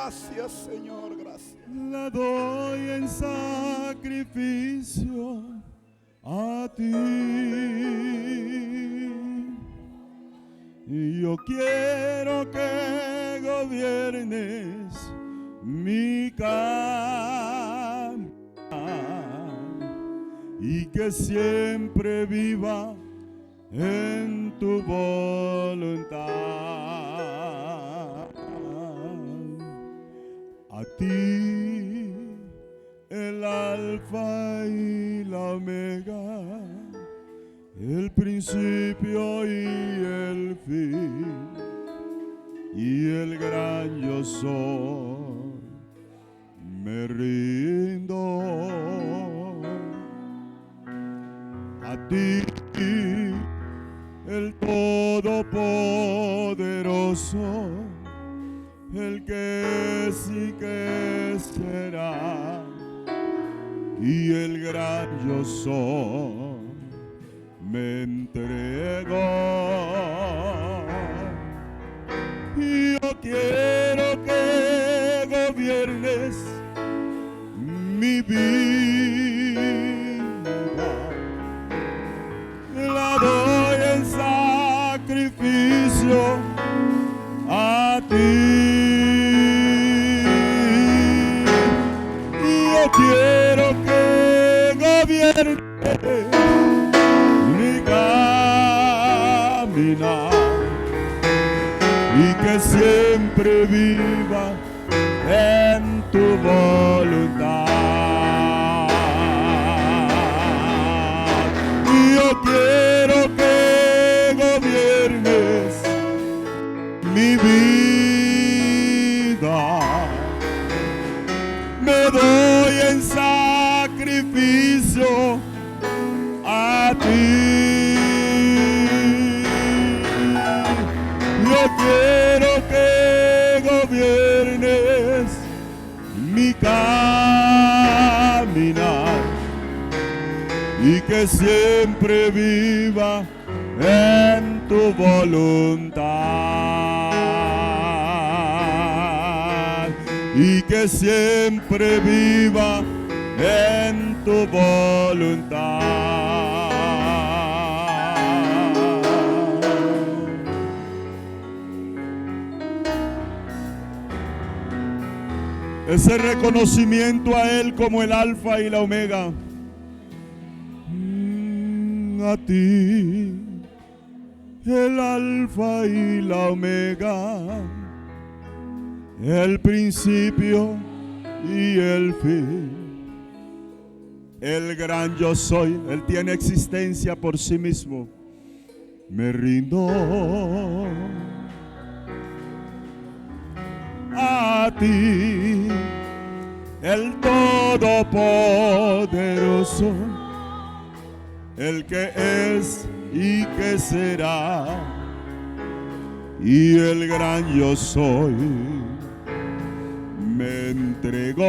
Gracias, Señor, gracias. La doy en sacrificio a ti. Y yo quiero que gobiernes mi caminar y que siempre viva en tu voluntad. A ti, el alfa y la omega, el principio y el fin, y el gran yo soy, me rindo. A ti, el todopoderoso, el que es y que será, y el gran yo soy, me entrego. Y yo quiero que gobiernes mi vida. La doy en sacrificio a ti. Yo quiero que gobierne mi caminar y que siempre viva en tu voluntad. Y yo quiero que gobiernes mi vida. Me doy en sacrificio a ti. Yo quiero que gobiernes mi caminar y que siempre viva en tu voluntad. Y que siempre viva en tu voluntad. Ese reconocimiento a Él como el alfa y la omega. A ti, el alfa y la omega, el principio y el fin, el gran yo soy. Él tiene existencia por sí mismo. Me rindo a ti, el todopoderoso, el que es y que será, y el gran yo soy, me entregó.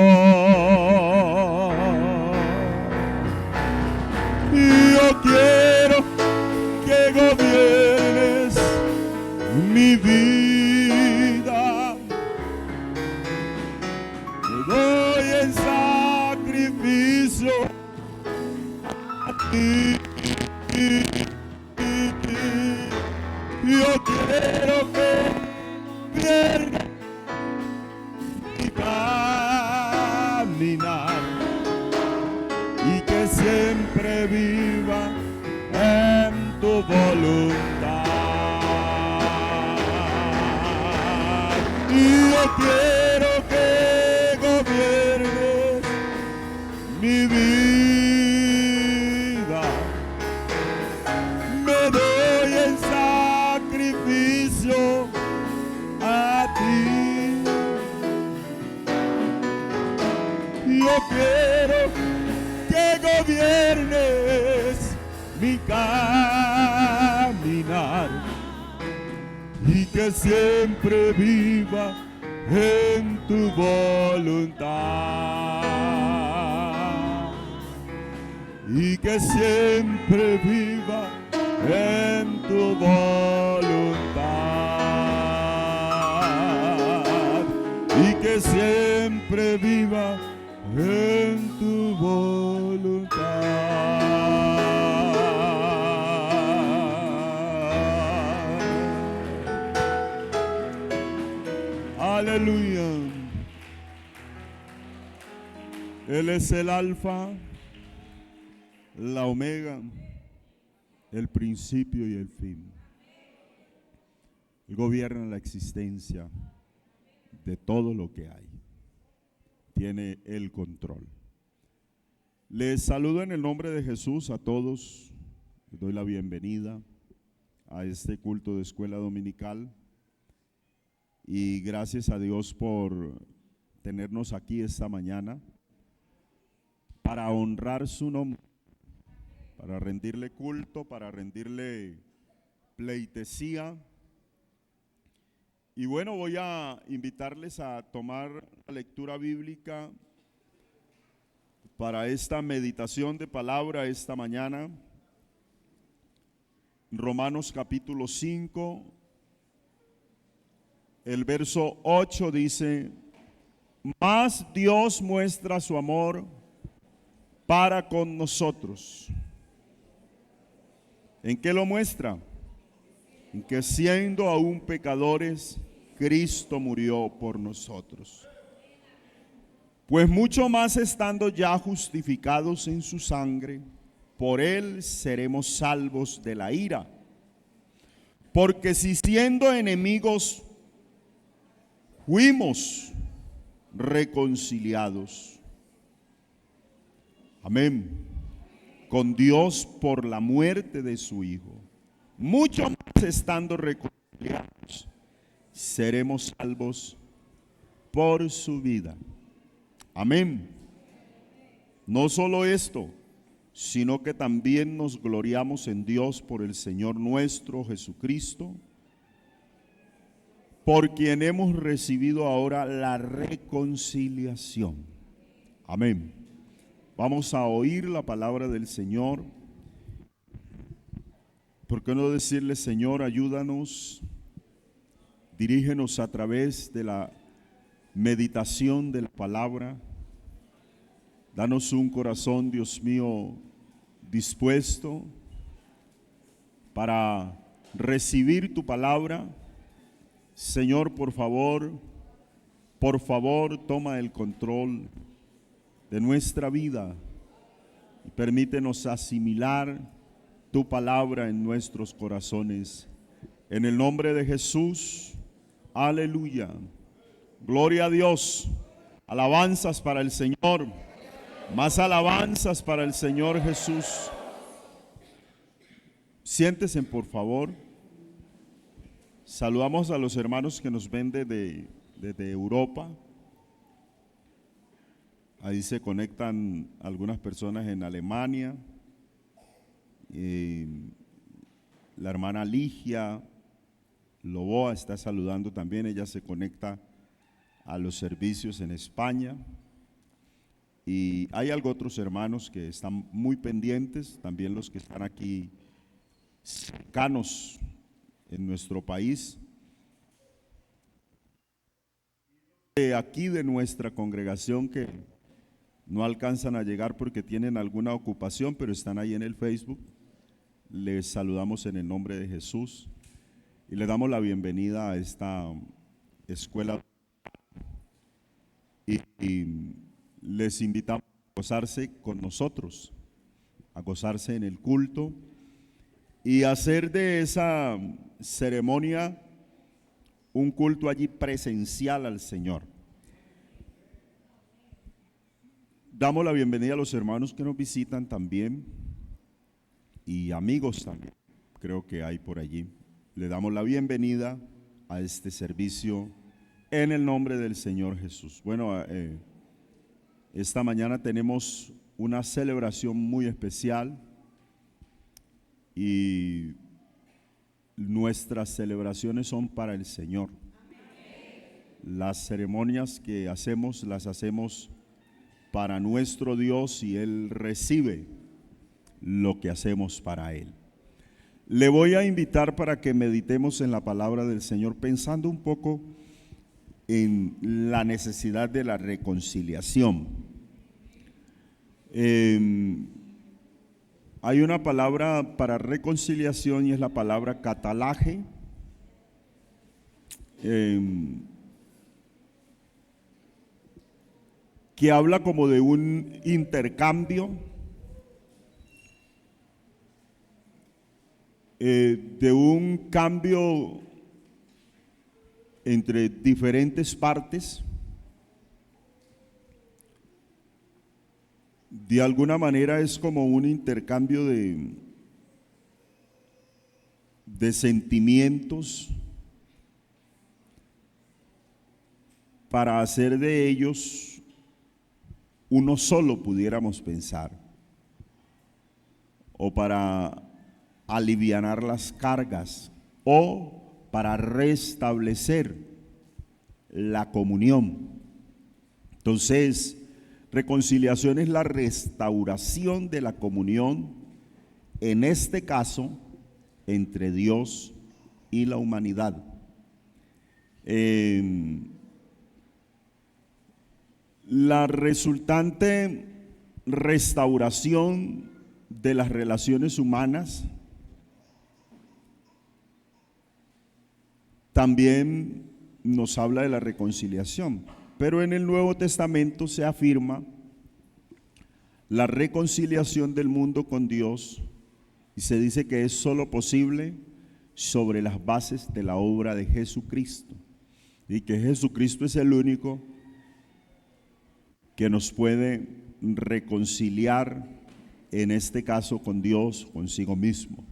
Y yo quiero que gobiernes mi vida. Te doy en sacrificio a ti. Yo quiero que pierda mi caminar y que siempre viva en tu voluntad. Y yo quiero que gobiernes mi vida. Me doy en sacrificio a ti. Yo quiero que gobiernes mi caminar y que siempre viva en tu voluntad. Y que siempre viva en tu voluntad. y que siempre viva en tu voluntad. Aleluya. Él es el alfa, la omega, el principio y el fin. Él gobierna la existencia de todo lo que hay. Tiene el control. Les saludo en el nombre de Jesús a todos. Les doy la bienvenida a este culto de escuela dominical. Y gracias a Dios por tenernos aquí esta mañana para honrar su nombre, para rendirle culto, para rendirle pleitesía. Y bueno, voy a invitarles a tomar la lectura bíblica para esta meditación de palabra esta mañana. Romanos capítulo 5, el verso 8 dice: mas Dios muestra su amor para con nosotros. ¿En qué lo muestra? En que siendo aún pecadores, Cristo murió por nosotros. Pues mucho más estando ya justificados en su sangre, por él seremos salvos de la ira. Porque si siendo enemigos fuimos reconciliados, amén, con Dios por la muerte de su Hijo, mucho más estando reconciliados, seremos salvos por su vida. Amén. No solo esto, sino que también nos gloriamos en Dios por el Señor nuestro Jesucristo, por quien hemos recibido ahora la reconciliación. Amén. Vamos a oír la palabra del Señor. ¿Por qué no decirle: Señor, ayúdanos, dirígenos a través de la meditación de la palabra? Danos un corazón, Dios mío, dispuesto para recibir tu palabra. Señor, por favor, toma el control de nuestra vida y permítenos asimilar tu palabra en nuestros corazones. En el nombre de Jesús, aleluya. Gloria a Dios. Alabanzas para el Señor. Más alabanzas para el Señor Jesús. Siéntense, por favor. Saludamos a los hermanos que nos ven desde Europa. Ahí se conectan algunas personas en Alemania. La hermana Ligia Loboa está saludando también. Ella se conecta a los servicios en España. Y hay otros hermanos que están muy pendientes, también los que están aquí cercanos en nuestro país. Aquí de nuestra congregación que no alcanzan a llegar porque tienen alguna ocupación, pero están ahí en el Facebook. Les saludamos en el nombre de Jesús y le damos la bienvenida a esta escuela. Y les invitamos a gozarse con nosotros, a gozarse en el culto y hacer de esa ceremonia un culto allí presencial al Señor. Damos la bienvenida a los hermanos que nos visitan también y amigos también, creo que hay por allí. Le damos la bienvenida a este servicio en el nombre del Señor Jesús. Bueno, esta mañana tenemos una celebración muy especial y nuestras celebraciones son para el Señor. Las ceremonias que hacemos, las hacemos para nuestro Dios y Él recibe lo que hacemos para Él. Le voy a invitar para que meditemos en la palabra del Señor pensando un poco en la necesidad de la reconciliación. Hay una palabra para reconciliación y es la palabra catalaje. Que habla como de un intercambio, de un cambio entre diferentes partes. De alguna manera es como un intercambio de sentimientos para hacer de ellos uno solo, pudiéramos pensar, o para alivianar las cargas, o para restablecer la comunión. Entonces, reconciliación es la restauración de la comunión, en este caso, entre Dios y la humanidad. La resultante restauración de las relaciones humanas también nos habla de la reconciliación, pero en el Nuevo Testamento se afirma la reconciliación del mundo con Dios y se dice que es solo posible sobre las bases de la obra de Jesucristo, y que Jesucristo es el único que nos puede reconciliar, en este caso con Dios, consigo mismo.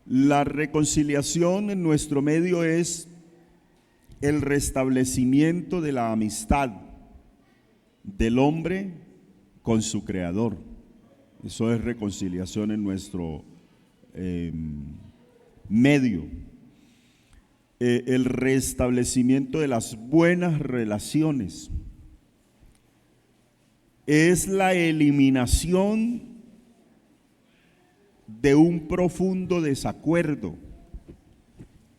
La reconciliación en nuestro medio es el restablecimiento de la amistad del hombre con su Creador. Eso es reconciliación en nuestro medio. El restablecimiento de las buenas relaciones. Es la eliminación de un profundo desacuerdo,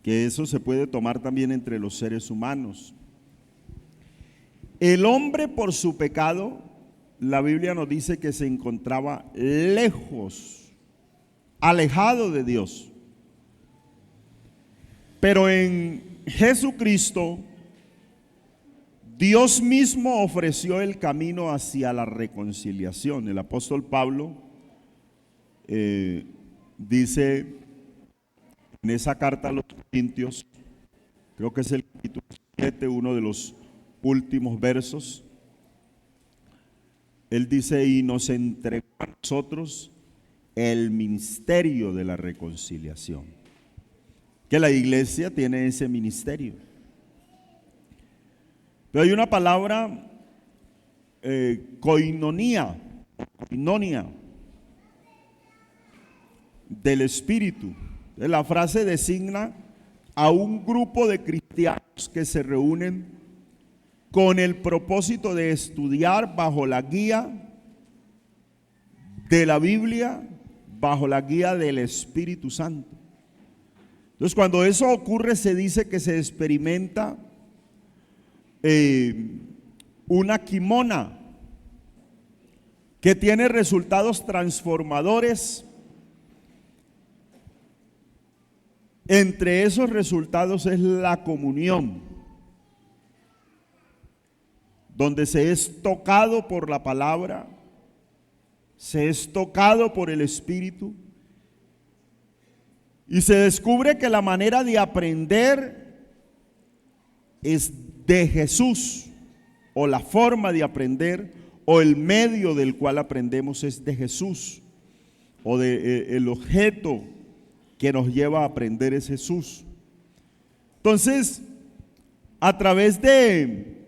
que eso se puede tomar también entre los seres humanos. El hombre, por su pecado, la Biblia nos dice que se encontraba lejos, alejado de Dios. Pero en Jesucristo, Dios mismo ofreció el camino hacia la reconciliación. El apóstol Pablo dice en esa carta a los Corintios, creo que es el capítulo 7, uno de los últimos versos, él dice: y nos entregó a nosotros el ministerio de la reconciliación. Que la iglesia tiene ese ministerio. Pero hay una palabra, koinonia, del Espíritu. La frase designa a un grupo de cristianos que se reúnen con el propósito de estudiar bajo la guía de la Biblia, bajo la guía del Espíritu Santo. Entonces, cuando eso ocurre, se dice que se experimenta una quimona que tiene resultados transformadores. Entre esos resultados es la comunión, donde se es tocado por la palabra, se es tocado por el Espíritu, y se descubre que la manera de aprender es de Jesús, o la forma de aprender, o el medio del cual aprendemos es de Jesús, o el objeto que nos lleva a aprender es Jesús. Entonces, a través de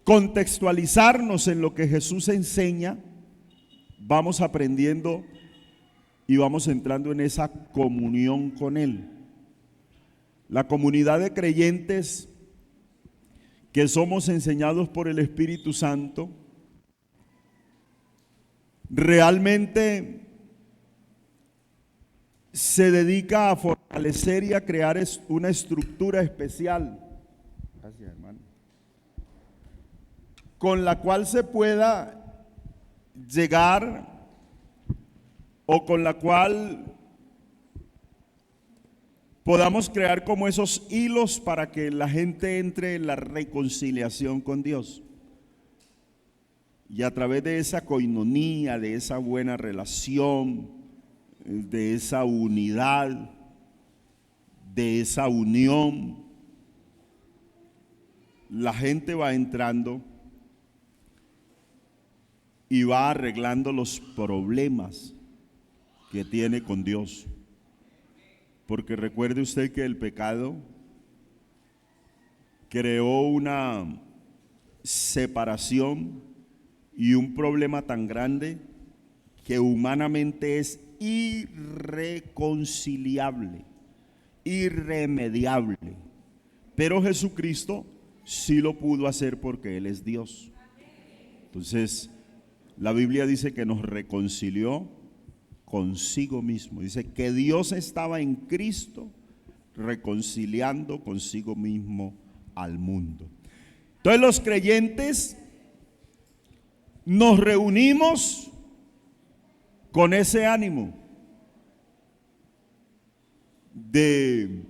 contextualizarnos en lo que Jesús enseña, vamos aprendiendo y vamos entrando en esa comunión con Él. La comunidad de creyentes que somos enseñados por el Espíritu Santo, realmente se dedica a fortalecer y a crear una estructura especial Gracias, hermano. Con la cual se pueda llegar, o con la cual podamos crear como esos hilos para que la gente entre en la reconciliación con Dios. Y a través de esa coinonía, de esa buena relación, de esa unidad, de esa unión, la gente va entrando y va arreglando los problemas que tiene con Dios. Porque recuerde usted que el pecado creó una separación y un problema tan grande que humanamente es irreconciliable, irremediable. Pero Jesucristo sí lo pudo hacer porque Él es Dios. Entonces, la Biblia dice que nos reconcilió consigo mismo. Dice que Dios estaba en Cristo reconciliando consigo mismo al mundo. Entonces los creyentes nos reunimos con ese ánimo de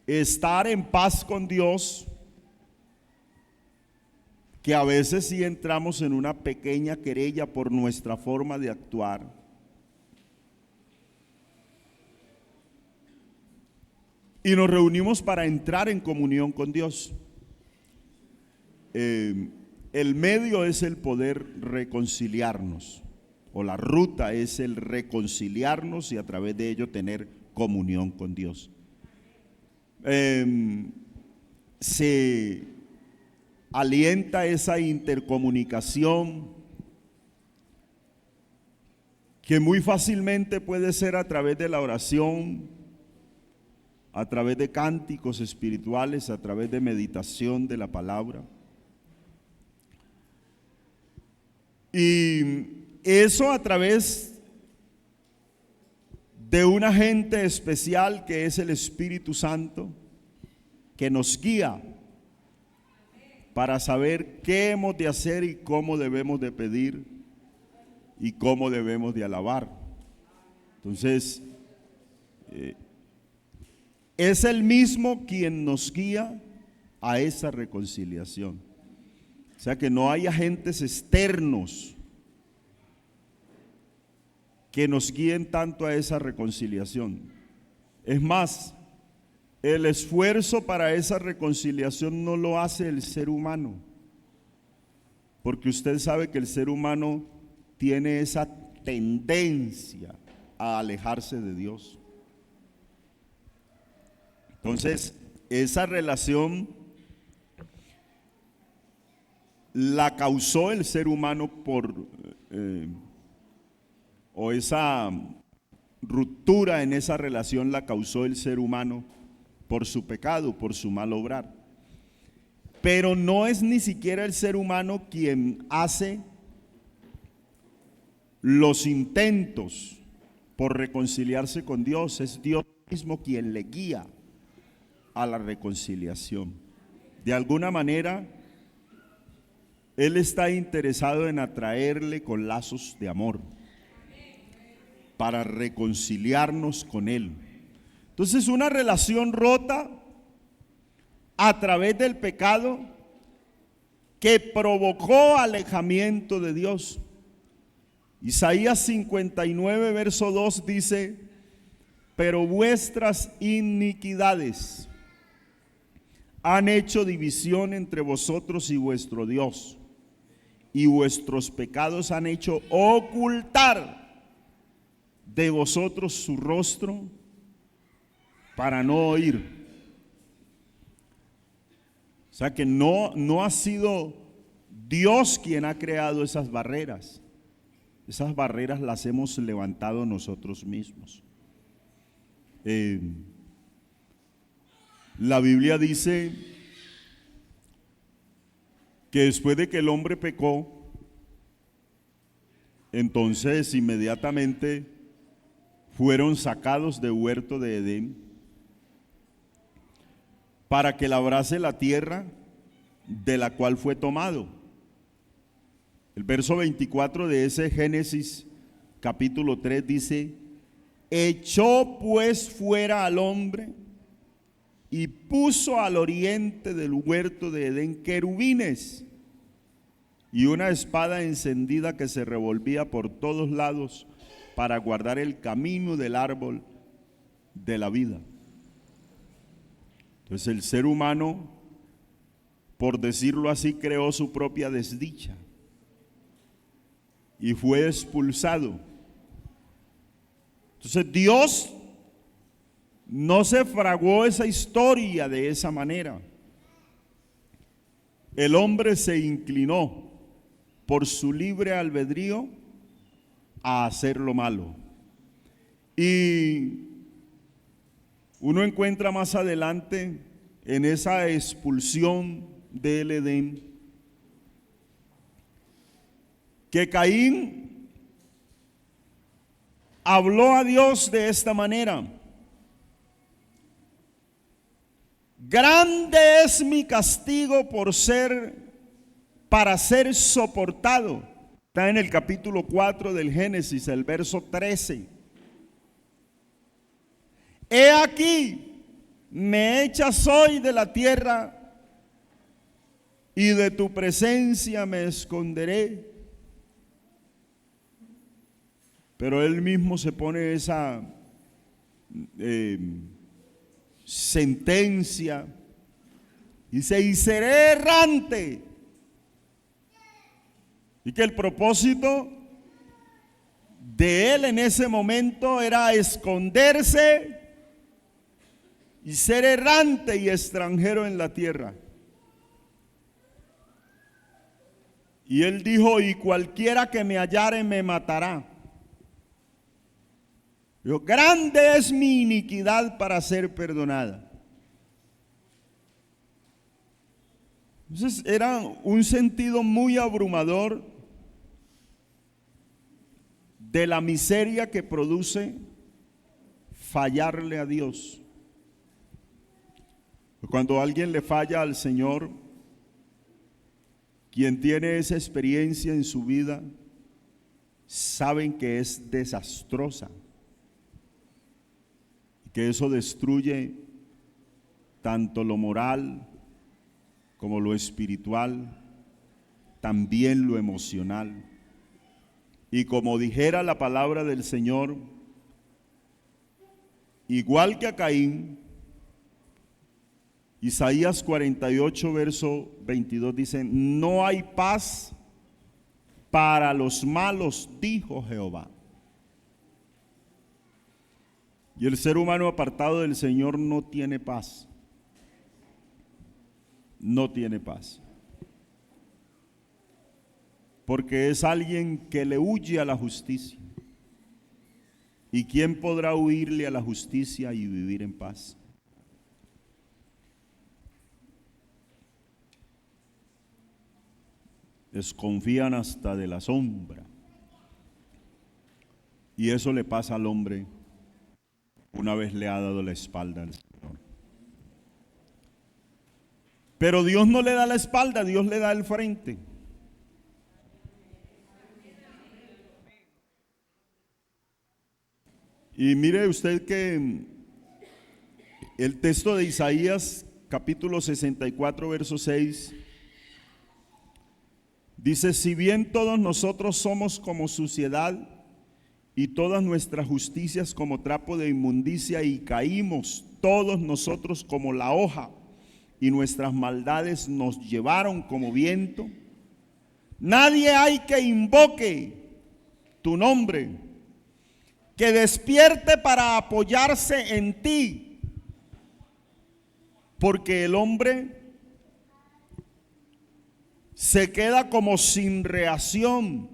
estar en paz con Dios, que a veces sí entramos en una pequeña querella por nuestra forma de actuar. Y nos reunimos para entrar en comunión con Dios. El medio es el poder reconciliarnos, o la ruta es el reconciliarnos y a través de ello tener comunión con Dios. Se alienta esa intercomunicación que muy fácilmente puede ser a través de la oración, a través de cánticos espirituales, a través de meditación de la palabra. Y eso a través de un agente especial que es el Espíritu Santo, que nos guía para saber qué hemos de hacer y cómo debemos de pedir y cómo debemos de alabar. Entonces, es el mismo quien nos guía a esa reconciliación. O sea, que no hay agentes externos que nos guíen tanto a esa reconciliación. Es más, el esfuerzo para esa reconciliación no lo hace el ser humano, porque usted sabe que el ser humano tiene esa tendencia a alejarse de Dios. Entonces, esa relación la causó el ser humano o esa ruptura en esa relación la causó el ser humano por su pecado, por su mal obrar. Pero no es ni siquiera el ser humano quien hace los intentos por reconciliarse con Dios, es Dios mismo quien le guía a la reconciliación. De alguna manera, Él está interesado en atraerle con lazos de amor para reconciliarnos con Él. Entonces, una relación rota a través del pecado que provocó alejamiento de Dios. Isaías 59, verso 2 dice: pero vuestras iniquidades han hecho división entre vosotros y vuestro Dios, y vuestros pecados han hecho ocultar de vosotros su rostro para no oír. O sea que no ha sido Dios quien ha creado esas barreras. Esas barreras las hemos levantado nosotros mismos. La Biblia dice que después de que el hombre pecó, entonces inmediatamente fueron sacados del huerto de Edén para que labrase la tierra de la cual fue tomado. El verso 24 de ese Génesis capítulo 3 dice: echó pues fuera al hombre y puso al oriente del huerto de Edén querubines y una espada encendida que se revolvía por todos lados para guardar el camino del árbol de la vida. Entonces el ser humano, por decirlo así, creó su propia desdicha y fue expulsado. Entonces Dios no se fraguó esa historia de esa manera. El hombre se inclinó por su libre albedrío a hacer lo malo. Y uno encuentra más adelante en esa expulsión del Edén que Caín habló a Dios de esta manera: grande es mi castigo para ser soportado. Está en el capítulo 4 del Génesis, el verso 13. He aquí, me echas hoy de la tierra y de tu presencia me esconderé. Pero él mismo se pone esa sentencia. Dice: y seré errante. Y que el propósito de él en ese momento era esconderse y ser errante y extranjero en la tierra. Y él dijo: y cualquiera que me hallare me matará. Dijo: grande es mi iniquidad para ser perdonada. Entonces era un sentido muy abrumador de la miseria que produce fallarle a Dios. Cuando alguien le falla al Señor, quien tiene esa experiencia en su vida, saben que es desastrosa, que eso destruye tanto lo moral como lo espiritual, también lo emocional. Y como dijera la palabra del Señor, igual que a Caín, Isaías 48, verso 22 dice: no hay paz para los malos, dijo Jehová. Y el ser humano apartado del Señor no tiene paz. No tiene paz. Porque es alguien que le huye a la justicia. ¿Y quién podrá huirle a la justicia y vivir en paz? Desconfían hasta de la sombra. Y eso le pasa al hombre una vez le ha dado la espalda al Señor. Pero Dios no le da la espalda, Dios le da el frente. Y mire usted que el texto de Isaías capítulo 64 verso 6 dice: si bien todos nosotros somos como suciedad y todas nuestras justicias como trapo de inmundicia, y caímos todos nosotros como la hoja, y nuestras maldades nos llevaron como viento, nadie hay que invoque tu nombre, que despierte para apoyarse en ti, porque el hombre se queda como sin reacción.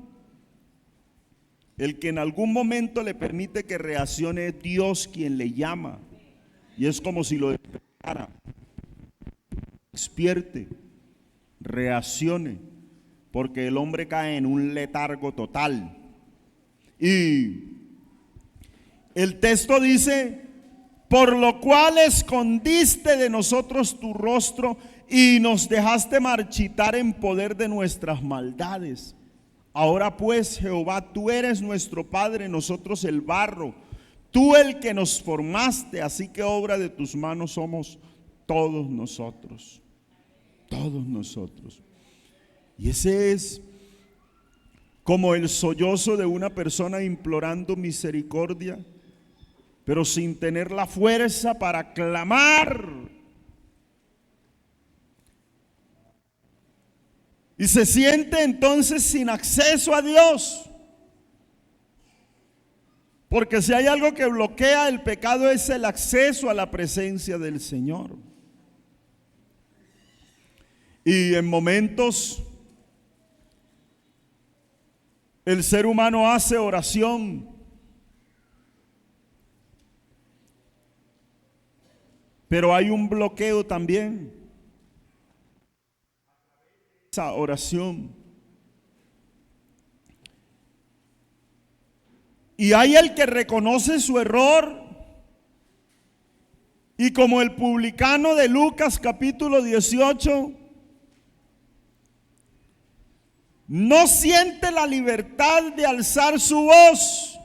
El que en algún momento le permite que reaccione es Dios, quien le llama, y es como si lo despertara. Despierte, reaccione, porque el hombre cae en un letargo total. Y el texto dice: por lo cual escondiste de nosotros tu rostro y nos dejaste marchitar en poder de nuestras maldades. Ahora pues, Jehová, tú eres nuestro Padre, nosotros el barro, tú el que nos formaste, así que obra de tus manos somos todos nosotros. Todos nosotros. Y ese es como el sollozo de una persona implorando misericordia, pero sin tener la fuerza para clamar. Y se siente entonces sin acceso a Dios. Porque si hay algo que bloquea el pecado es el acceso a la presencia del Señor. Y en momentos el ser humano hace oración, pero hay un bloqueo también. Esa oración. Y hay el que reconoce su error y como el publicano de Lucas capítulo 18, no siente la libertad de alzar su voz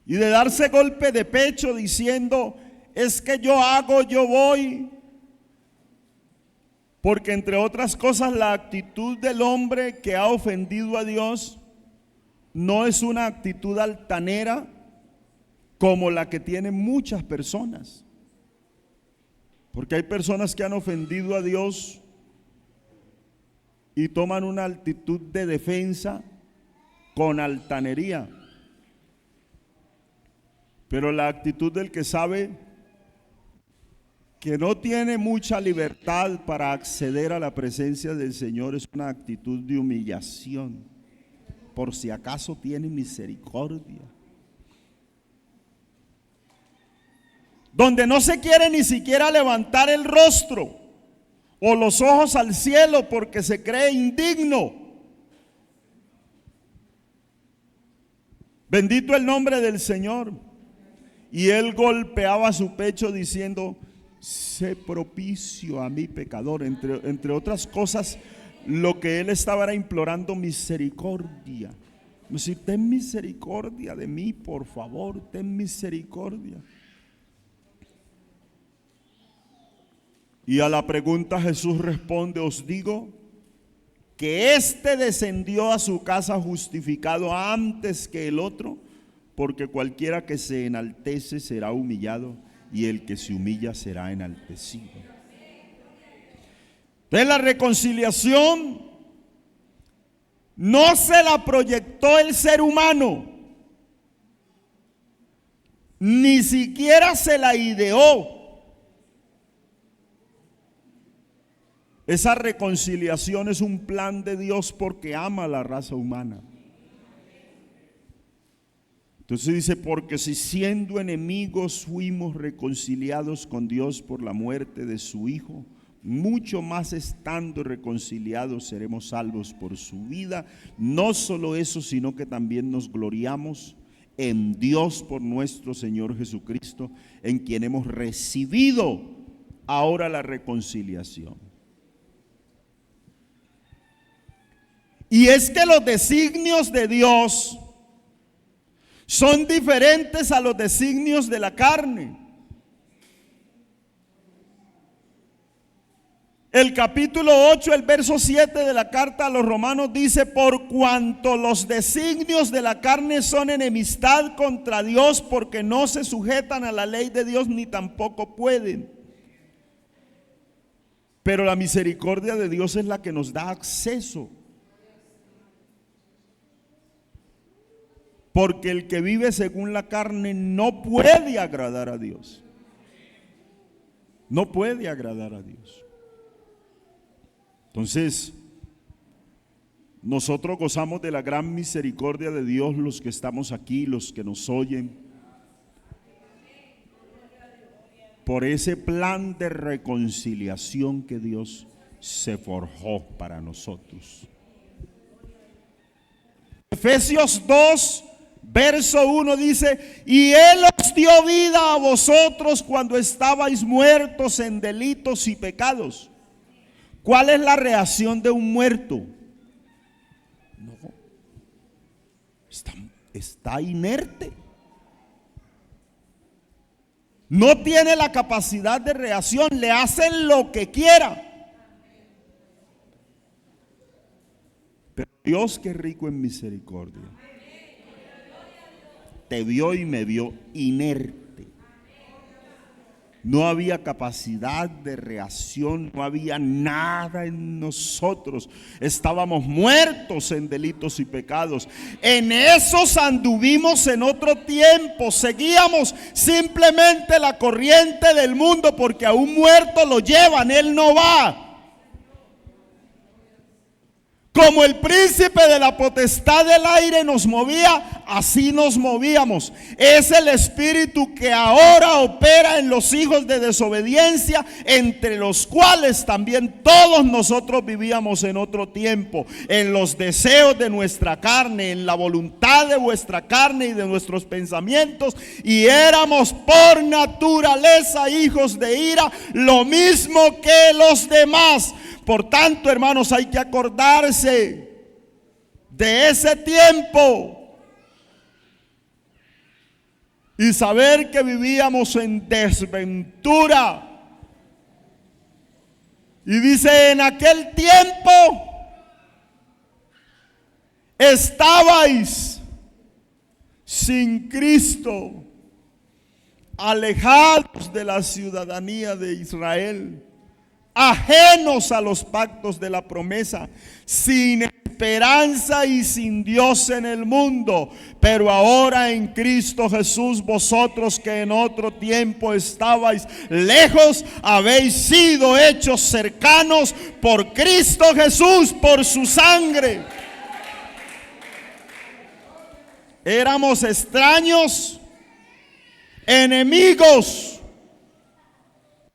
y de darse golpe de pecho diciendo, es que yo hago, yo voy. Porque entre otras cosas la actitud del hombre que ha ofendido a Dios no es una actitud altanera como la que tienen muchas personas. Porque hay personas que han ofendido a Dios y toman una actitud de defensa con altanería. Pero la actitud del que sabe que no tiene mucha libertad para acceder a la presencia del Señor es una actitud de humillación. Por si acaso tiene misericordia. Donde no se quiere ni siquiera levantar el rostro o los ojos al cielo porque se cree indigno. Bendito el nombre del Señor. Y él golpeaba su pecho diciendo, sé propicio a mi pecador. Entre otras cosas, lo que él estaba era implorando misericordia. Es decir, ten misericordia de mí, por favor, ten misericordia. Y a la pregunta Jesús responde, os digo que éste descendió a su casa justificado antes que el otro, porque cualquiera que se enaltece será humillado, y el que se humilla será enaltecido. Entonces la reconciliación no se la proyectó el ser humano, ni siquiera se la ideó. Esa reconciliación es un plan de Dios porque ama a la raza humana. Entonces dice, porque si siendo enemigos fuimos reconciliados con Dios por la muerte de su Hijo, mucho más estando reconciliados seremos salvos por su vida. No solo eso, sino que también nos gloriamos en Dios por nuestro Señor Jesucristo, en quien hemos recibido ahora la reconciliación. Y es que los designios de Dios son diferentes a los designios de la carne. El capítulo 8, el verso 7 de la carta a los Romanos dice, por cuanto los designios de la carne son enemistad contra Dios, porque no se sujetan a la ley de Dios ni tampoco pueden. Pero la misericordia de Dios es la que nos da acceso. Porque el que vive según la carne no puede agradar a Dios. No puede agradar a Dios. Entonces, nosotros gozamos de la gran misericordia de Dios, los que estamos aquí, los que nos oyen, por ese plan de reconciliación que Dios se forjó para nosotros. Efesios 2, Verso 1 dice: y Él os dio vida a vosotros cuando estabais muertos en delitos y pecados. ¿Cuál es la reacción de un muerto? No, está inerte. No tiene la capacidad de reacción, le hacen lo que quiera. Pero Dios, que es rico en misericordia, te vio y me vio inerte. No había capacidad de reacción, no había nada en nosotros. Estábamos muertos en delitos y pecados. En esos anduvimos en otro tiempo. Seguíamos simplemente la corriente del mundo, porque a un muerto lo llevan, él no va. Como el príncipe de la potestad del aire nos movía, así nos movíamos. Es el espíritu que ahora opera en los hijos de desobediencia, entre los cuales también todos nosotros vivíamos en otro tiempo, en los deseos de nuestra carne, en la voluntad de vuestra carne y de nuestros pensamientos, y éramos por naturaleza hijos de ira, lo mismo que los demás. Por tanto, hermanos, hay que acordarse de ese tiempo y saber que vivíamos en desventura. Y dice: en aquel tiempo estabais sin Cristo, alejados de la ciudadanía de Israel, ajenos a los pactos de la promesa, sin esperanza y sin Dios en el mundo. Pero ahora en Cristo Jesús, vosotros que en otro tiempo estabais lejos, habéis sido hechos cercanos por Cristo Jesús, por su sangre. Éramos extraños, enemigos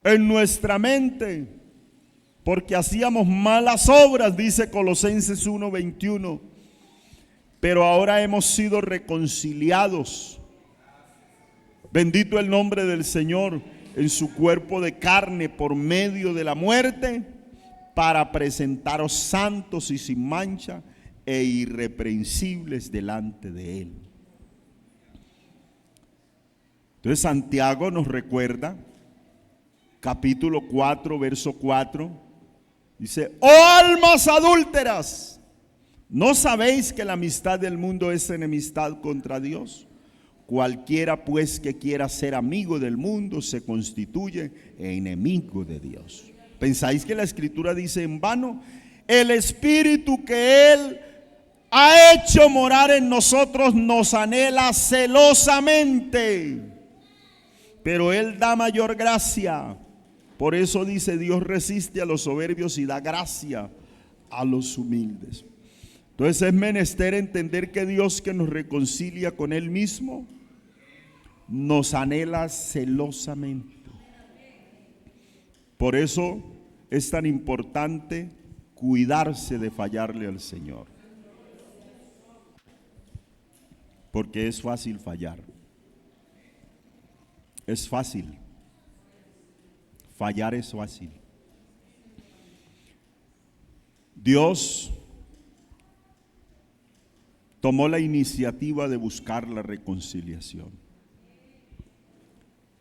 en nuestra mente, porque hacíamos malas obras, dice Colosenses 1:21. Pero ahora hemos sido reconciliados, bendito el nombre del Señor, en su cuerpo de carne por medio de la muerte, para presentaros santos y sin mancha e irreprensibles delante de Él. Entonces Santiago nos recuerda, capítulo 4, verso 4, dice: oh almas adúlteras, ¿no sabéis que la amistad del mundo es enemistad contra Dios? Cualquiera pues que quiera ser amigo del mundo se constituye enemigo de Dios. ¿Pensáis que la Escritura dice en vano? El Espíritu que Él ha hecho morar en nosotros nos anhela celosamente, pero Él da mayor gracia. Por eso dice: Dios resiste a los soberbios y da gracia a los humildes. Entonces es menester entender que Dios, que nos reconcilia con Él mismo, nos anhela celosamente. Por eso es tan importante cuidarse de fallarle al Señor, porque es fácil fallar. Es fácil. Fallar es fácil. Dios tomó la iniciativa de buscar la reconciliación.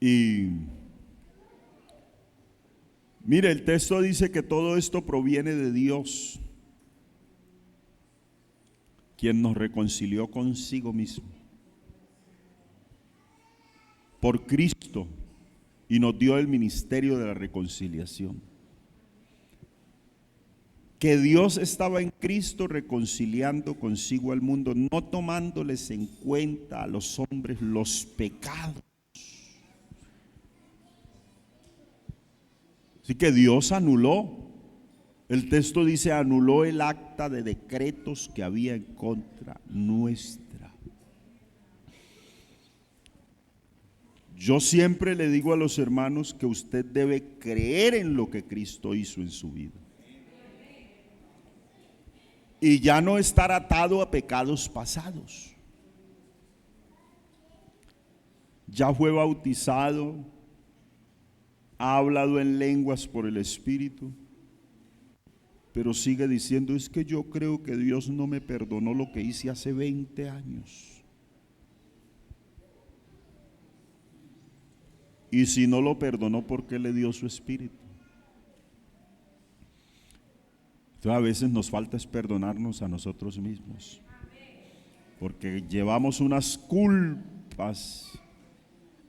Y mire, el texto dice que todo esto proviene de Dios, quien nos reconcilió consigo mismo por Cristo y nos dio el ministerio de la reconciliación. Que Dios estaba en Cristo reconciliando consigo al mundo, no tomándoles en cuenta a los hombres los pecados. Así que Dios anuló, el texto dice, anuló el acta de decretos que había en contra nuestra. Yo siempre le digo a los hermanos que usted debe creer en lo que Cristo hizo en su vida y ya no estar atado a pecados pasados. ya fue bautizado, ha hablado en lenguas por el Espíritu, pero sigue diciendo, es que yo creo que Dios no me perdonó lo que hice hace 20 años. Y si no lo perdonó, ¿por qué le dio su Espíritu? Entonces a veces nos falta es perdonarnos a nosotros mismos, porque llevamos unas culpas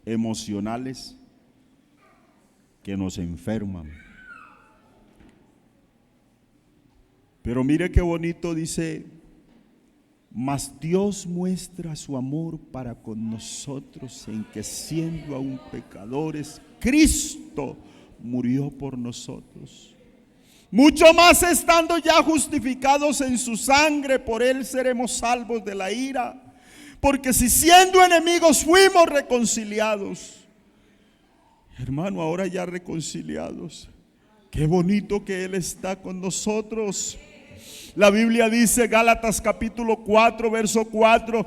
emocionales que nos enferman. Pero mire qué bonito dice, mas Dios muestra su amor para con nosotros en que siendo aún pecadores, Cristo murió por nosotros. Mucho más estando ya justificados en su sangre, por él seremos salvos de la ira. Porque si siendo enemigos fuimos reconciliados, hermano, ahora ya reconciliados, qué bonito que él está con nosotros. La Biblia dice, Gálatas capítulo 4, verso 4,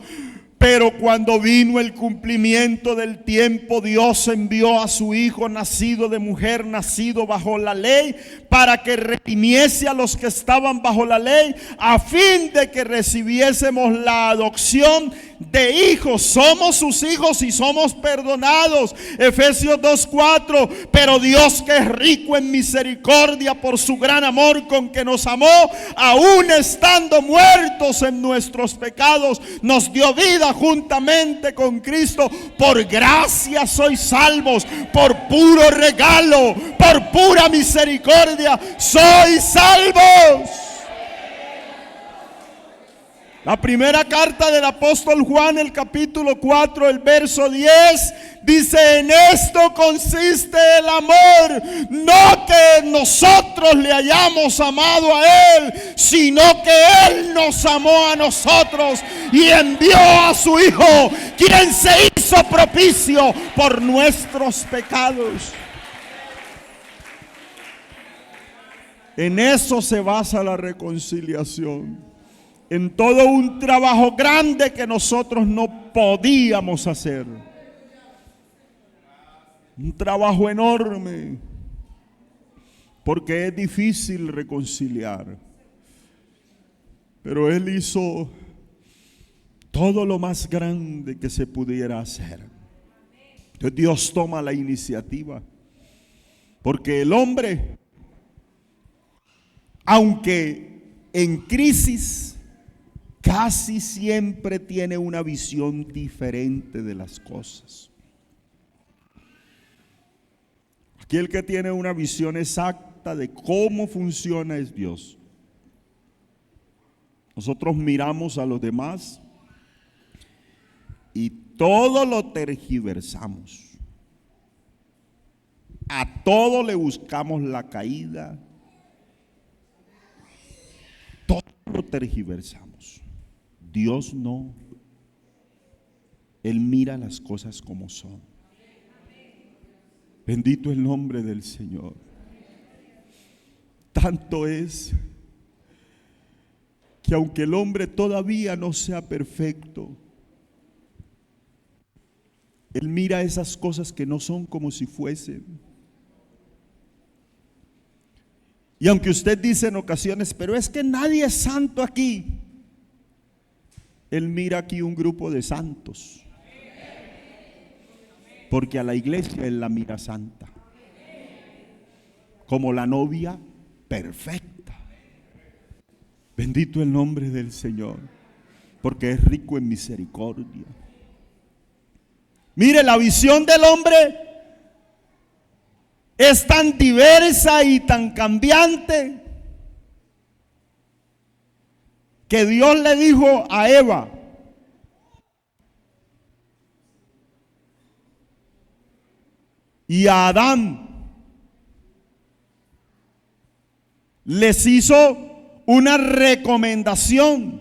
pero cuando vino el cumplimiento del tiempo, Dios envió a su Hijo nacido de mujer, nacido bajo la ley, para que redimiese a los que estaban bajo la ley, a fin de que recibiésemos la adopción de hijos. Somos sus hijos y somos perdonados. Efesios 2:4, pero Dios, que es rico en misericordia por su gran amor con que nos amó, aún estando muertos en nuestros pecados, nos dio vida juntamente con Cristo. Por gracia sois salvos, por puro regalo, por pura misericordia sois salvos. La primera carta del apóstol Juan, el capítulo 4, el verso 10, dice, en esto consiste el amor, no que nosotros le hayamos amado a él, sino que él nos amó a nosotros y envió a su Hijo, quien se hizo propicio por nuestros pecados. En eso se basa la reconciliación. En todo un trabajo grande que nosotros no podíamos hacer. Un trabajo enorme, porque es difícil reconciliar. Pero Él hizo todo lo más grande que se pudiera hacer. Entonces Dios toma la iniciativa, porque el hombre, aunque en crisis, casi siempre tiene una visión diferente de las cosas. Aquí el que tiene una visión exacta de cómo funciona es Dios. Nosotros miramos a los demás y todo lo tergiversamos. A todo le buscamos la caída. Todo lo tergiversamos. Dios no. Él mira las cosas como son. Bendito el nombre del Señor. Tanto es que aunque el hombre todavía no sea perfecto, Él mira esas cosas que no son como si fuesen. Y aunque usted dice en ocasiones, pero es que nadie es santo aquí, Él mira aquí un grupo de santos, porque a la iglesia Él la mira santa, como la novia perfecta. Bendito el nombre del Señor, porque es rico en misericordia. Mire, la visión del hombre es tan diversa y tan cambiante que Dios le dijo a Eva: y a Adán les hizo una recomendación.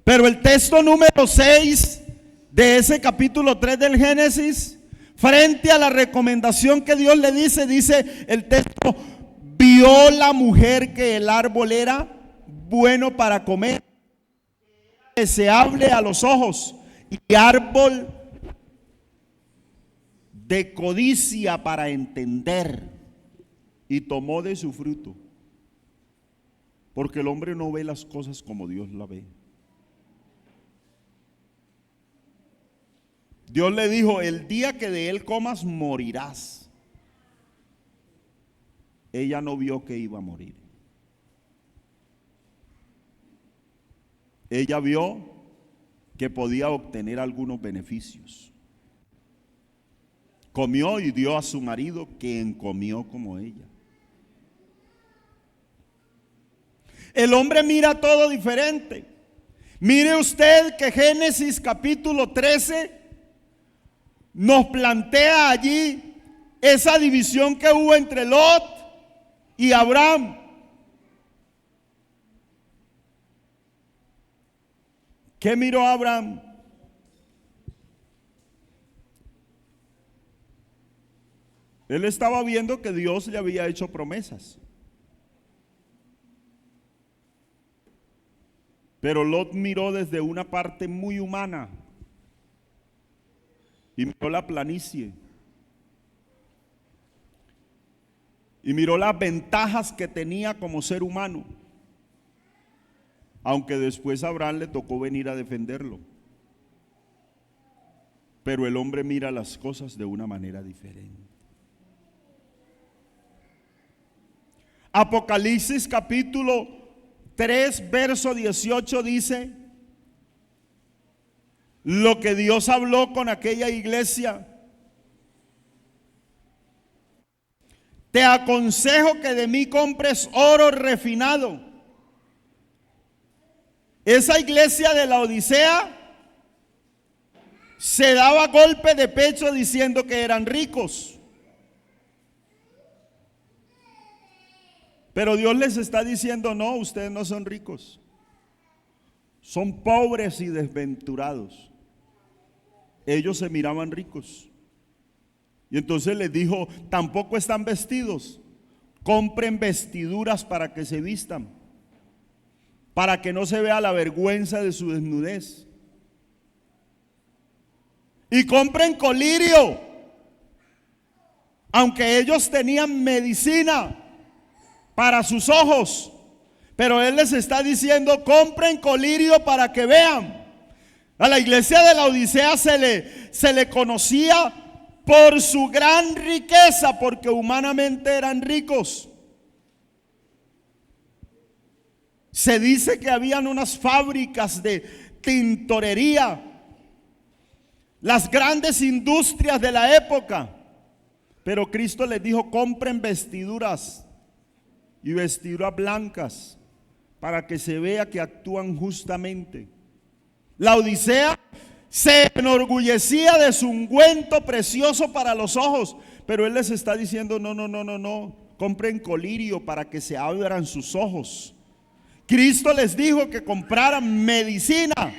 Pero el texto número 6 de ese capítulo 3 del Génesis, frente a la recomendación que Dios le dice el texto: vio la mujer que el árbol era bueno para comer, deseable a los ojos, y árbol de codicia para entender, y tomó de su fruto, porque el hombre no ve las cosas como Dios las ve. Dios le dijo: el día que de él comas morirás. Ella no vio que iba a morir. Ella vio que podía obtener algunos beneficios. Comió y dio a su marido, quien comió como ella. El hombre mira todo diferente. Mire usted que Génesis capítulo 13 nos plantea allí esa división que hubo entre Lot y Abraham. ¿Qué miró Abraham? Él estaba viendo que Dios le había hecho promesas. Pero Lot miró desde una parte muy humana y miró la planicie y miró las ventajas que tenía como ser humano, aunque después a Abraham le tocó venir a defenderlo. Pero el hombre mira las cosas de una manera diferente. Apocalipsis capítulo 3, verso 18 dice: lo que Dios habló con aquella iglesia. Te aconsejo que de mí compres oro refinado. Esa iglesia de la Odisea se daba golpe de pecho diciendo que eran ricos. Pero Dios les está diciendo: no, ustedes no son ricos. Son pobres y desventurados. Ellos se miraban ricos. Y entonces les dijo: tampoco están vestidos. Compren vestiduras para que se vistan, para que no se vea la vergüenza de su desnudez. Y compren colirio, aunque ellos tenían medicina para sus ojos, pero Él les está diciendo: compren colirio para que vean. A la iglesia de la Odisea se le conocía por su gran riqueza, porque humanamente eran ricos. Se dice que habían unas fábricas de tintorería, las grandes industrias de la época. Pero Cristo les dijo: compren vestiduras, y vestiduras blancas, para que se vea que actúan justamente. La Odisea se enorgullecía de su ungüento precioso para los ojos, pero Él les está diciendo: no, compren colirio para que se abran sus ojos. Cristo les dijo que compraran medicina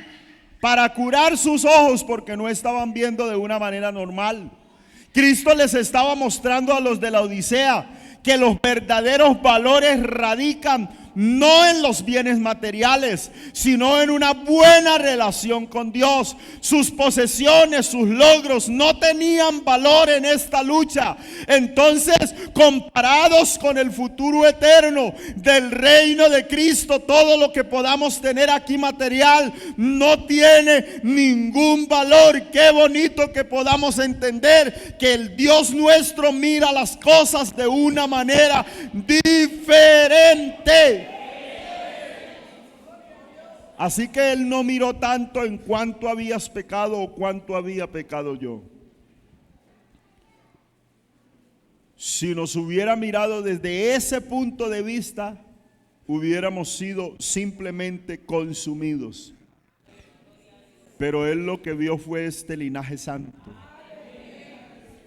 para curar sus ojos, porque no estaban viendo de una manera normal. Cristo les estaba mostrando a los de la Odisea que los verdaderos valores radican no en los bienes materiales, sino en una buena relación con Dios. Sus posesiones, sus logros no tenían valor en esta lucha. Entonces, comparados con el futuro eterno del reino de Cristo, todo lo que podamos tener aquí material no tiene ningún valor. Qué bonito que podamos entender que el Dios nuestro mira las cosas de una manera diferente. Así que Él no miró tanto en cuánto habías pecado o cuánto había pecado yo. Si nos hubiera mirado desde ese punto de vista, hubiéramos sido simplemente consumidos. Pero Él lo que vio fue este linaje santo.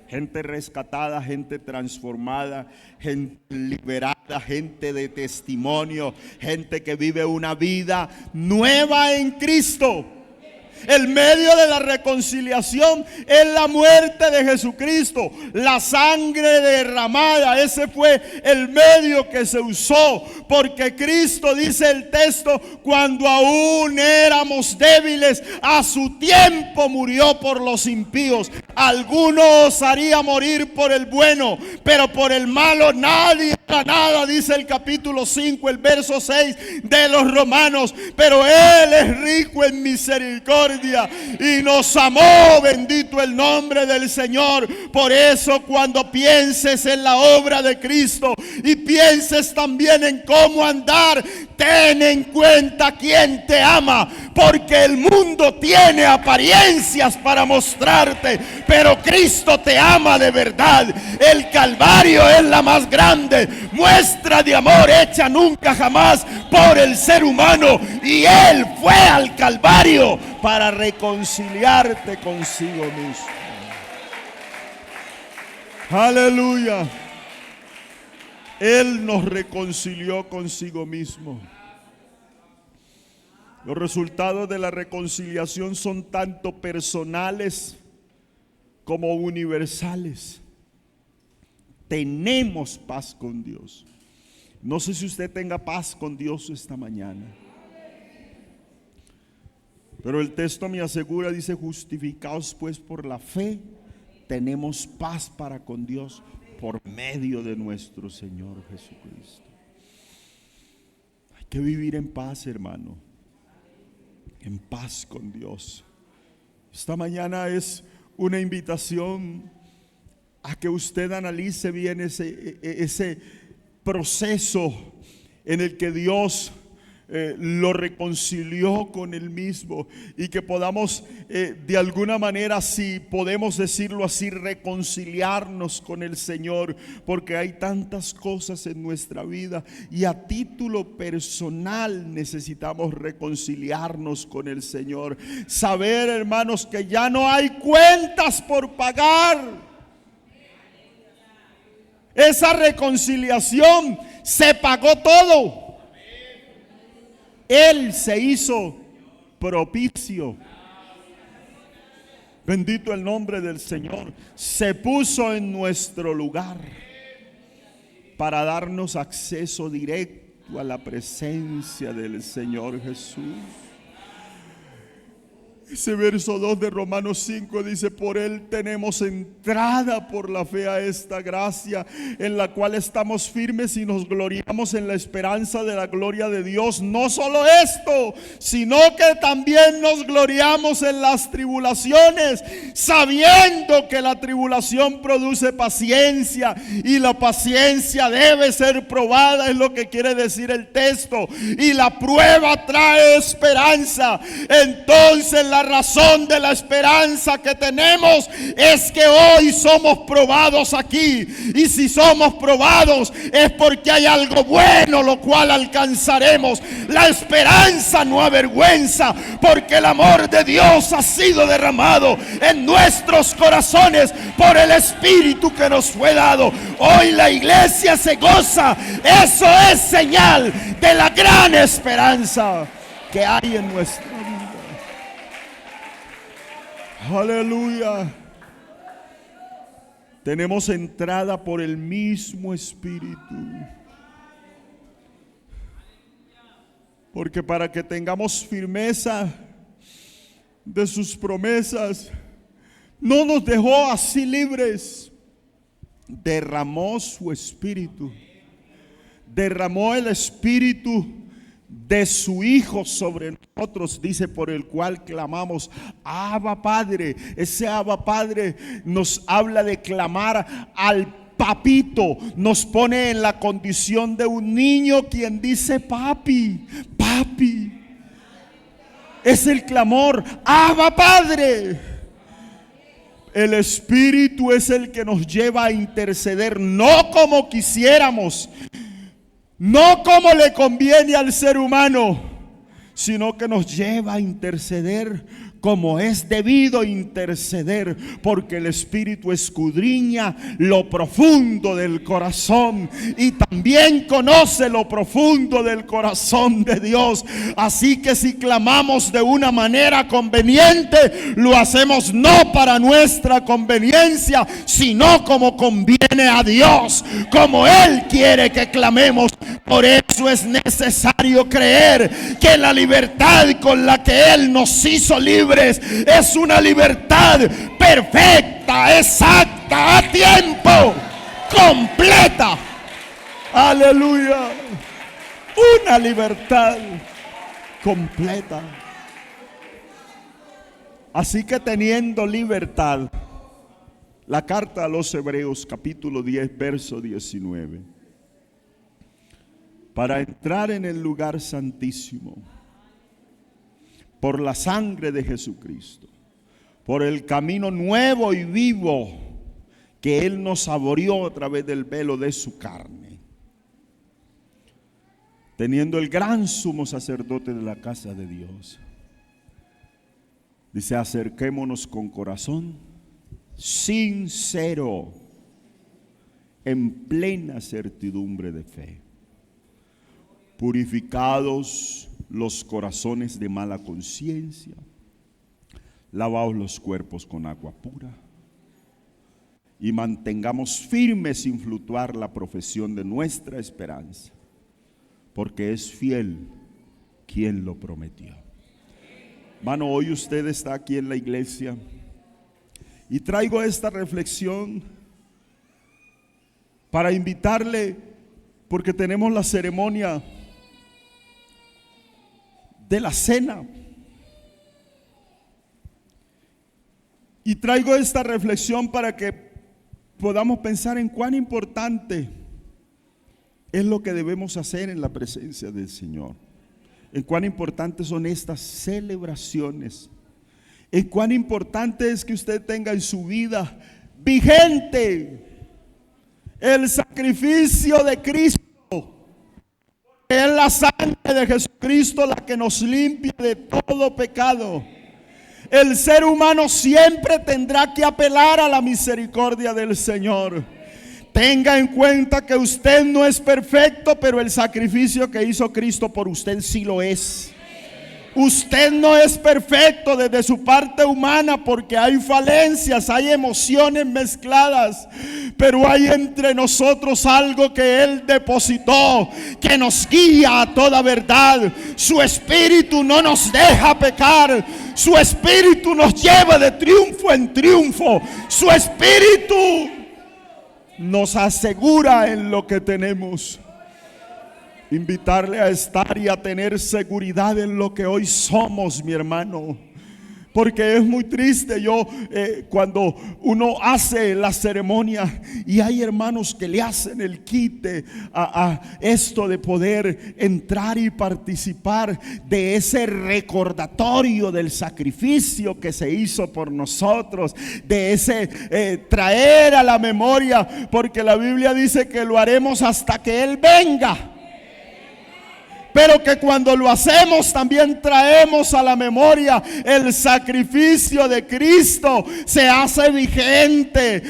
Gente rescatada, gente transformada, gente liberada, gente de testimonio, gente que vive una vida nueva en Cristo. El medio de la reconciliación es la muerte de Jesucristo, la sangre derramada. Ese fue el medio que se usó, porque Cristo, dice el texto, cuando aún éramos débiles, a su tiempo murió por los impíos. Alguno osaría morir por el bueno, pero por el malo nadie hará nada, dice el capítulo 5, el verso 6 de los Romanos. Pero Él es rico en misericordia y nos amó, bendito el nombre del Señor. Por eso, cuando pienses en la obra de Cristo y pienses también en cómo andar, ten en cuenta quién te ama, porque el mundo tiene apariencias para mostrarte, pero Cristo te ama de verdad. El Calvario es la más grande muestra de amor hecha nunca jamás por el ser humano, y Él fue al Calvario para reconciliarte consigo mismo. Aleluya. Él nos reconcilió consigo mismo. Los resultados de la reconciliación son tanto personales como universales. Tenemos paz con Dios. No sé si usted tenga paz con Dios esta mañana, pero el texto me asegura, dice: justificados pues por la fe, tenemos paz para con Dios por medio de nuestro Señor Jesucristo. Hay que vivir en paz, hermano, en paz con Dios. Esta mañana es una invitación a que usted analice bien ese proceso en el que Dios lo reconcilió con Él mismo, y que podamos de alguna manera, si podemos decirlo así, reconciliarnos con el Señor, porque hay tantas cosas en nuestra vida y a título personal necesitamos reconciliarnos con el Señor. Saber, hermanos, que ya no hay cuentas por pagar. Esa reconciliación se pagó todo. Él se hizo propicio. Bendito el nombre del Señor. Se puso en nuestro lugar para darnos acceso directo a la presencia del Señor Jesús. Ese verso 2 de Romanos 5 dice: por Él tenemos entrada por la fe a esta gracia, en la cual estamos firmes y nos gloriamos en la esperanza de la gloria de Dios. No solo esto, sino que también nos gloriamos en las tribulaciones, sabiendo que la tribulación produce paciencia, y la paciencia debe ser probada, es lo que quiere decir el texto, y la prueba trae esperanza. Entonces la razón de la esperanza que tenemos es que hoy somos probados aquí, y si somos probados es porque hay algo bueno lo cual alcanzaremos. La esperanza no avergüenza, porque el amor de Dios ha sido derramado en nuestros corazones por el Espíritu que nos fue dado. Hoy la iglesia se goza. Eso es señal de la gran esperanza que hay en nuestra vida. Aleluya. Tenemos entrada por el mismo Espíritu. Porque para que tengamos firmeza de sus promesas, no nos dejó así libres. Derramó su Espíritu. Derramó el Espíritu de su Hijo sobre nosotros, dice, por el cual clamamos: Abba Padre. Ese Abba Padre nos habla de clamar al papito, nos pone en la condición de un niño quien dice: papi, papi. Es el clamor: Abba Padre. El Espíritu es el que nos lleva a interceder, no como quisiéramos, no como le conviene al ser humano, sino que nos lleva a interceder como es debido interceder, porque el Espíritu escudriña lo profundo del corazón y también conoce lo profundo del corazón de Dios. Así que si clamamos de una manera conveniente, lo hacemos no para nuestra conveniencia, sino como conviene a Dios, como Él quiere que clamemos. Por eso es necesario creer que la libertad con la que Él nos hizo libres es una libertad perfecta, exacta, a tiempo, completa. Aleluya. Una libertad completa. Así que teniendo libertad, la carta a los Hebreos capítulo 10 verso 19, para entrar en el lugar santísimo por la sangre de Jesucristo, por el camino nuevo y vivo que Él nos abrió a través del velo de su carne, teniendo el gran sumo sacerdote de la casa de Dios. Dice: acerquémonos con corazón sincero, en plena certidumbre de fe, purificados los corazones de mala conciencia, lavaos los cuerpos con agua pura, y mantengamos firme sin fluctuar la profesión de nuestra esperanza, porque es fiel quien lo prometió. Hermano, hoy usted está aquí en la iglesia y traigo esta reflexión para invitarle, porque tenemos la ceremonia de la cena. Y traigo esta reflexión para que podamos pensar en cuán importante es lo que debemos hacer en la presencia del Señor, en cuán importantes son estas celebraciones, en cuán importante es que usted tenga en su vida vigente el sacrificio de Cristo. Es la sangre de Jesucristo la que nos limpia de todo pecado. El ser humano siempre tendrá que apelar a la misericordia del Señor. Tenga en cuenta que usted no es perfecto, pero el sacrificio que hizo Cristo por usted sí lo es. Usted no es perfecto desde su parte humana, porque hay falencias, hay emociones mezcladas, pero hay entre nosotros algo que Él depositó, que nos guía a toda verdad. Su Espíritu no nos deja pecar, su Espíritu nos lleva de triunfo en triunfo, su Espíritu nos asegura en lo que tenemos. Invitarle a estar y a tener seguridad en lo que hoy somos, mi hermano. Porque es muy triste cuando uno hace la ceremonia y hay hermanos que le hacen el quite a esto de poder entrar y participar de ese recordatorio del sacrificio que se hizo por nosotros, de ese traer a la memoria, porque la Biblia dice que lo haremos hasta que Él venga. Pero que cuando lo hacemos también traemos a la memoria el sacrificio de Cristo. Se hace vigente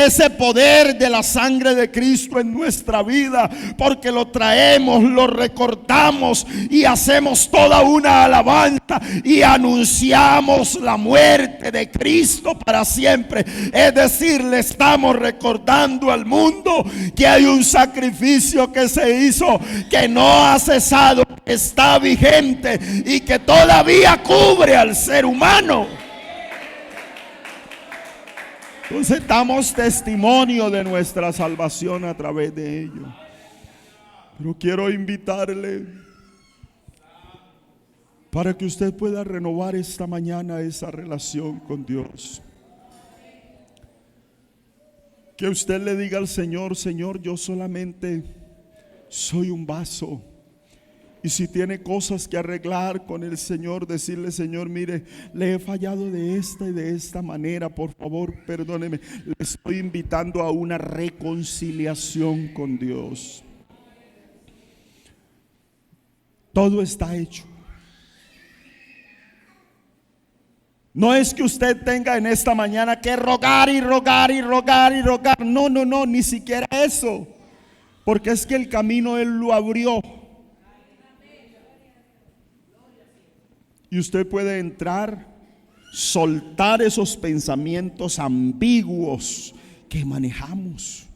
ese poder de la sangre de Cristo en nuestra vida, porque lo traemos, lo recordamos y hacemos toda una alabanza y anunciamos la muerte de Cristo para siempre. Es decir, le estamos recordando al mundo que hay un sacrificio que se hizo, que no ha cesado, que está vigente y que todavía cubre al ser humano. Entonces damos testimonio de nuestra salvación a través de ello. Pero quiero invitarle para que usted pueda renovar esta mañana esa relación con Dios. Que usted le diga al Señor: Señor, yo solamente soy un vaso. Y si tiene cosas que arreglar con el Señor, decirle: Señor, mire, le he fallado de esta y de esta manera, por favor, perdóneme. Le estoy invitando a una reconciliación con Dios. Todo está hecho. No es que usted tenga en esta mañana que rogar y rogar y rogar y rogar. No, no, no, ni siquiera eso. Porque es que el camino Él lo abrió. Y usted puede entrar, soltar esos pensamientos ambiguos que manejamos,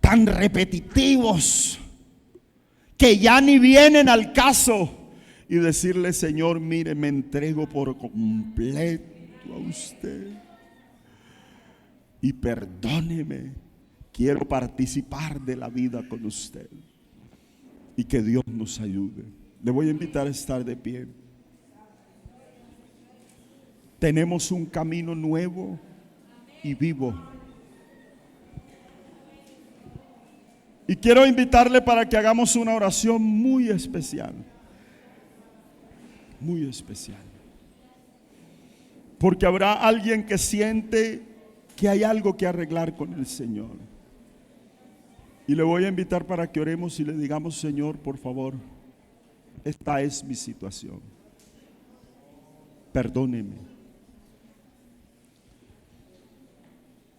tan repetitivos, que ya ni vienen al caso. Y decirle: Señor, mire, me entrego por completo a usted. Y perdóneme, quiero participar de la vida con usted. Y que Dios nos ayude. Le voy a invitar a estar de pie. Tenemos un camino nuevo y vivo. Y quiero invitarle para que hagamos una oración muy especial. Muy especial. Porque habrá alguien que siente que hay algo que arreglar con el Señor. Y le voy a invitar para que oremos y le digamos: Señor, por favor, esta es mi situación. Perdóneme.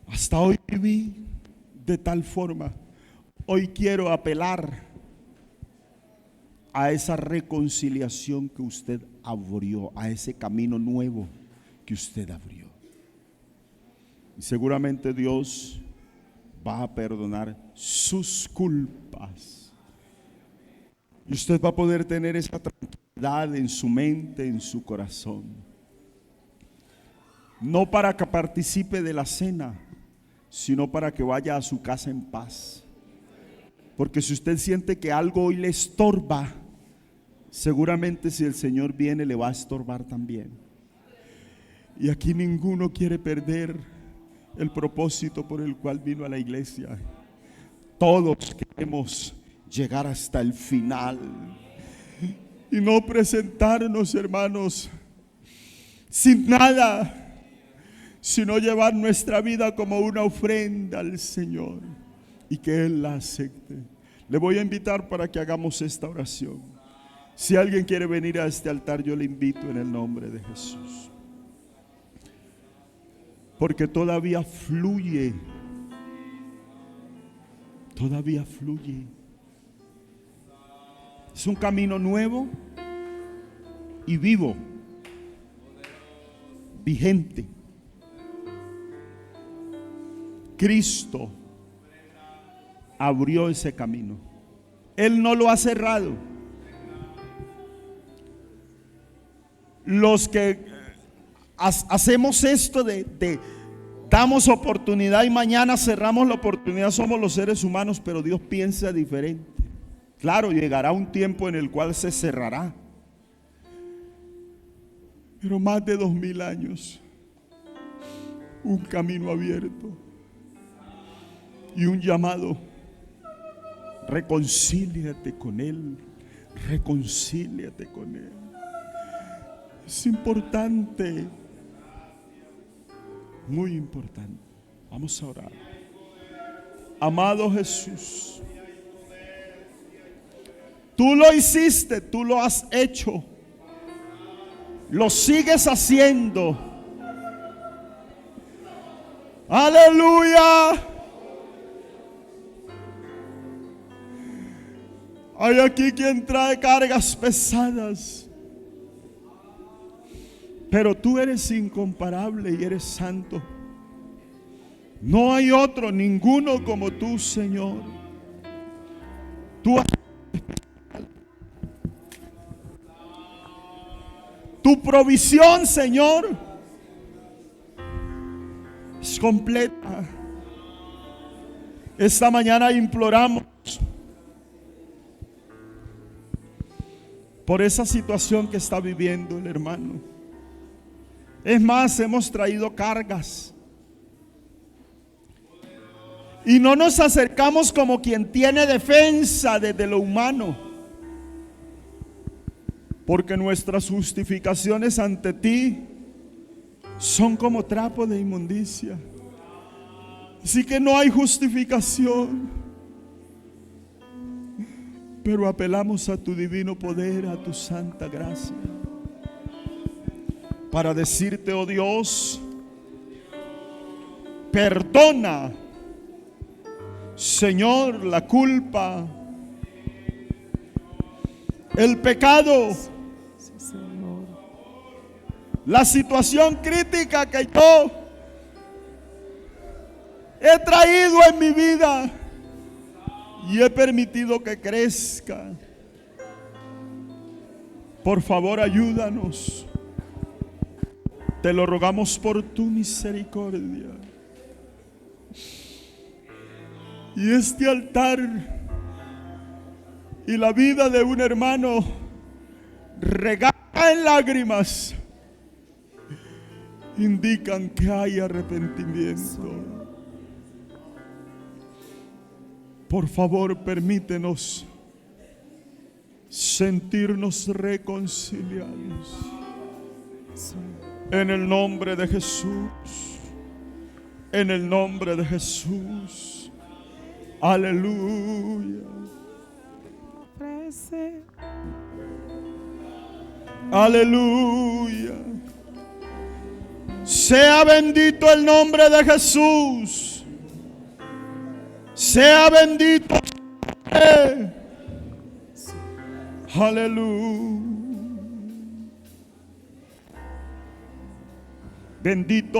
Hasta hoy viví de tal forma. Hoy quiero apelar a esa reconciliación que usted abrió, a ese camino nuevo que usted abrió. Y seguramente Dios va a perdonar sus culpas. Y usted va a poder tener esa tranquilidad en su mente, en su corazón. No para que participe de la cena, sino para que vaya a su casa en paz. Porque si usted siente que algo hoy le estorba, seguramente si el Señor viene le va a estorbar también. Y aquí ninguno quiere perder el propósito por el cual vino a la iglesia. Todos queremos llegar hasta el final y no presentarnos, hermanos, sin nada, sino llevar nuestra vida como una ofrenda al Señor y que Él la acepte. Le voy a invitar para que hagamos esta oración. Si alguien quiere venir a este altar, yo le invito en el nombre de Jesús. Porque todavía fluye. Todavía fluye. Es un camino nuevo y vivo, vigente. Cristo abrió ese camino. Él no lo ha cerrado. Los que hacemos esto de damos oportunidad y mañana cerramos la oportunidad somos los seres humanos, pero Dios piensa diferente. Claro, llegará un tiempo en el cual se cerrará, pero más de 2000 años, un camino abierto y un llamado: reconcíliate con Él, reconcíliate con Él. Es importante, muy importante. Vamos a orar. Amado Jesús, tú lo hiciste, tú lo has hecho, lo sigues haciendo. Aleluya. Hay aquí quien trae cargas pesadas, pero tú eres incomparable y eres santo. No hay otro, ninguno como tú, Señor. Tú has tu provisión, Señor, es completa. Esta mañana imploramos por esa situación que está viviendo el hermano. Es más, hemos traído cargas y no nos acercamos como quien tiene defensa desde lo humano, porque nuestras justificaciones ante ti son como trapo de inmundicia. Así que no hay justificación, pero apelamos a tu divino poder, a tu santa gracia, para decirte, oh Dios, perdona, Señor, la culpa, el pecado, Sí, Señor. la situación crítica que yo he traído en mi vida y he permitido que crezca. Por favor, ayúdanos. Te lo rogamos por tu misericordia. Y este altar y la vida de un hermano regada en lágrimas indican que hay arrepentimiento. Por favor, permítenos sentirnos reconciliados. En el nombre de Jesús. En el nombre de Jesús. Aleluya. Ofrece. Aleluya. Sea bendito el nombre de Jesús. Sea bendito. Aleluya. Bendito